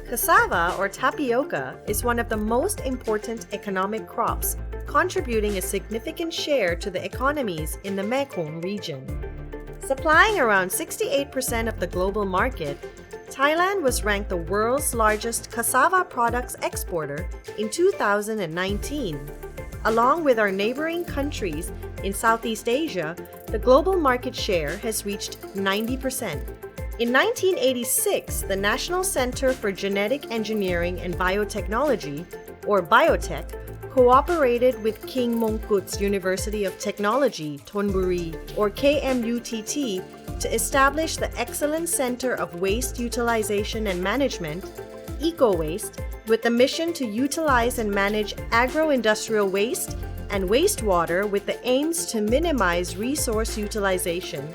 Cassava or tapioca is one of the most important economic crops, contributing a significant share to the economies in the Mekong region. Supplying around 68% of the global market, Thailand was ranked the world's largest cassava products exporter in 2019. Along with our neighboring countries in Southeast Asia, the global market share has reached 90%. In 1986, the National Center for Genetic Engineering and Biotechnology, or Biotech, cooperated with King Mongkut's University of Technology, Thonburi, or KMUTT, to establish the Excellence Center of Waste Utilization and Management, EcoWaste, with the mission to utilize and manage agro-industrial waste and wastewater with the aims to minimize resource utilization,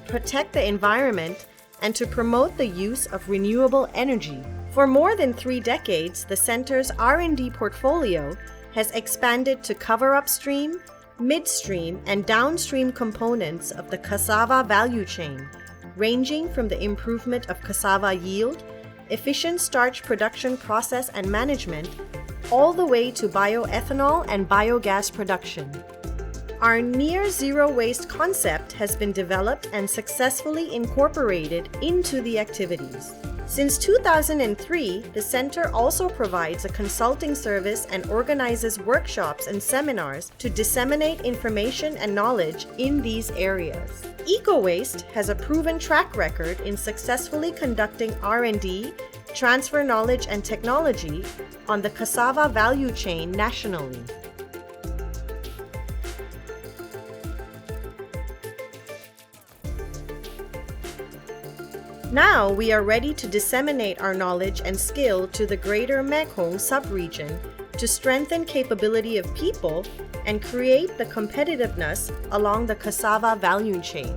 protect the environment, and to promote the use of renewable energy. For more than 3 decades, the center's R&D portfolio has expanded to cover upstream, midstream, and downstream components of the cassava value chain, ranging from the improvement of cassava yield, efficient starch production process and management, all the way to bioethanol and biogas production. Our near-zero waste concept has been developed and successfully incorporated into the activities. Since 2003, the center also provides a consulting service and organizes workshops and seminars to disseminate information and knowledge in these areas. EcoWaste has a proven track record in successfully conducting R&D, transfer knowledge and technology on the cassava value chain nationally. Now we are ready to disseminate our knowledge and skill to the greater Mekong sub-region to strengthen capability of people and create the competitiveness along the cassava value chain.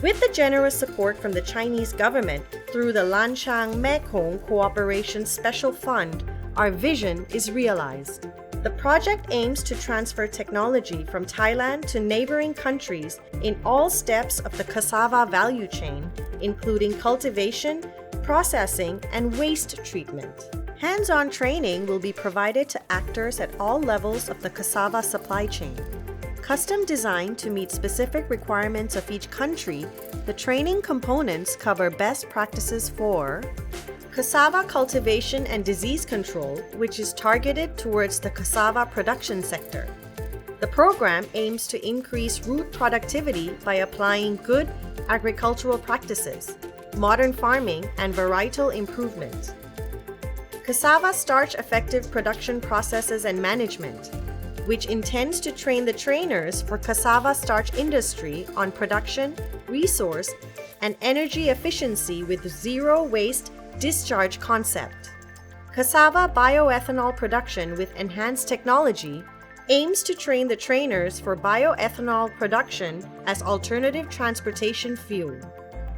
With the generous support from the Chinese government through the Lanchang Mekong Cooperation Special Fund, our vision is realized. The project aims to transfer technology from Thailand to neighboring countries in all steps of the cassava value chain, including cultivation, processing, and waste treatment. Hands-on training will be provided to actors at all levels of the cassava supply chain. Custom designed to meet specific requirements of each country, the training components cover best practices for cassava cultivation and disease control, which is targeted towards the cassava production sector. The program aims to increase root productivity by applying good agricultural practices, modern farming, and varietal improvement. Cassava starch effective production processes and management, which intends to train the trainers for cassava starch industry on production, resource, and energy efficiency with zero waste discharge concept. Cassava bioethanol production with enhanced technology aims to train the trainers for bioethanol production as alternative transportation fuel.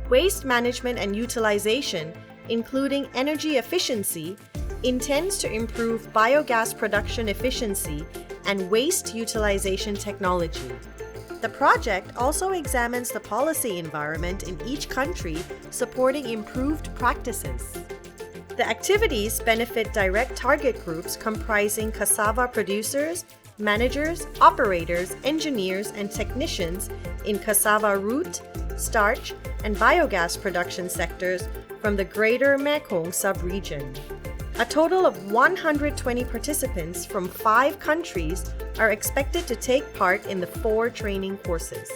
Waste management and utilization, including energy efficiency, intends to improve biogas production efficiency and waste utilization technology. The project also examines the policy environment in each country, supporting improved practices. The activities benefit direct target groups comprising cassava producers, managers, operators, engineers, and technicians in cassava root, starch, and biogas production sectors from the greater Mekong sub-region. A total of 120 participants from 5 countries are expected to take part in the 4 training courses.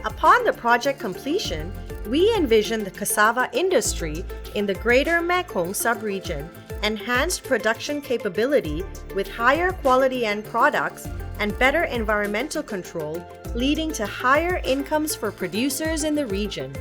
Upon the project completion, we envision the cassava industry in the greater Mekong sub-region enhanced production capability with higher quality end products and better environmental control, leading to higher incomes for producers in the region.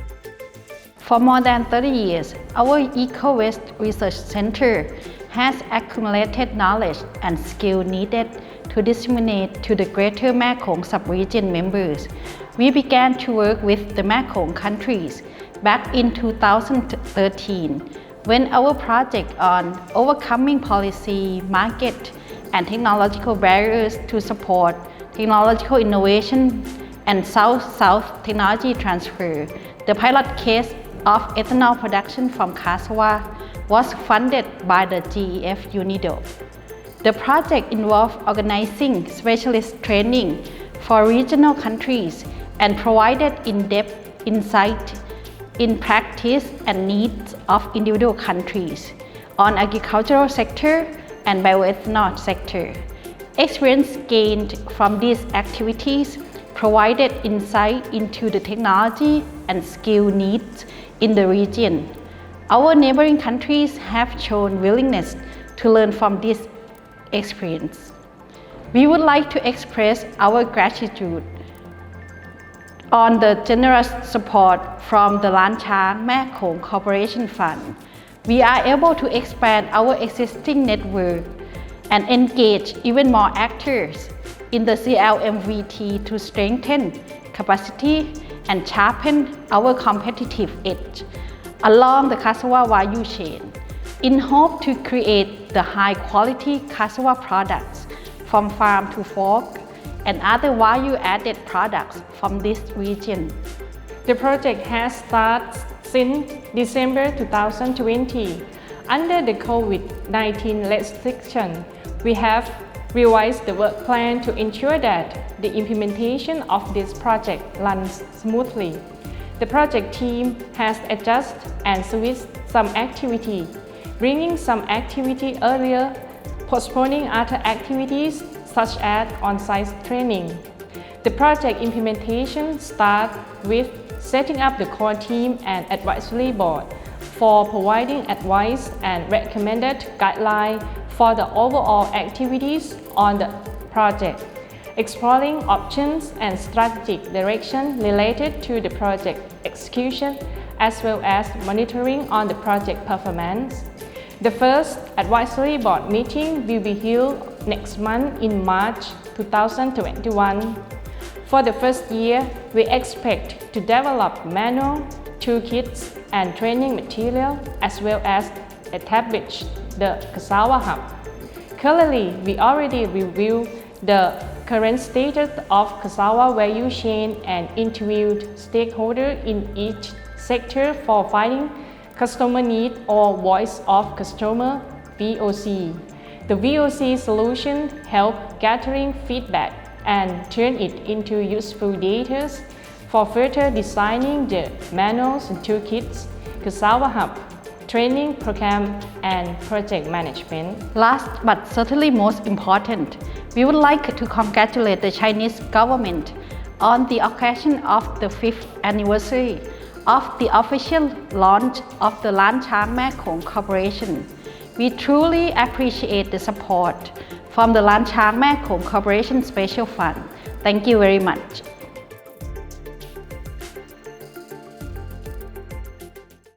For more than 30 years, our EcoWaste Research Center has accumulated knowledge and skill needed to disseminate to the greater Mekong sub-region members. We began to work with the Mekong countries back in 2013 when our project on overcoming policy, market, and technological barriers to support technological innovation, and South-South technology transfer. The pilot case of ethanol production from Cassava was funded by the GEF UNIDO. The project involved organizing specialist training for regional countries and provided in-depth insight in practice and needs of individual countries on agricultural sector and bioethanol sector. Experience gained from these activities provided insight into the technology and skill needs in the region. Our neighboring countries have shown willingness to learn from this experience. We would like to express our gratitude on the generous support from the Lan Chang Mae Khong Corporation Fund. We are able to expand our existing network and engage even more actors in the CLMVT to strengthen capacity and sharpen our competitive edge along the cassava value chain in hope to create the high-quality cassava products from farm to fork and other value-added products from this region. The project has started since December 2020. Under the COVID-19 restriction, we have revised the work plan to ensure that the implementation of this project runs smoothly. The project team has adjusted and switched some activity, bringing some activity earlier, postponing other activities such as on-site training. The project implementation starts with setting up the core team and advisory board for providing advice and recommended guidelines for the overall activities on the project, exploring options and strategic direction related to the project execution, as well as monitoring on the project performance. The first advisory board meeting will be held next month in March 2021. For the first year, we expect to develop manual, toolkits, and training material, as well as establish the Cassava Hub. Currently, we already reviewed the current status of cassava value chain and interviewed stakeholders in each sector for finding customer need or voice of customer VOC. The VOC solution helped gathering feedback and turn it into useful data for further designing the manuals and toolkits, Cassava Hub, training program, and project management. Last but certainly most important, we would like to congratulate the Chinese government on the occasion of the 5th anniversary of the official launch of the Lan Chang Mae Khong Corporation. We truly appreciate the support from the Lan Chang Mae Khong Corporation Special Fund. Thank you very much.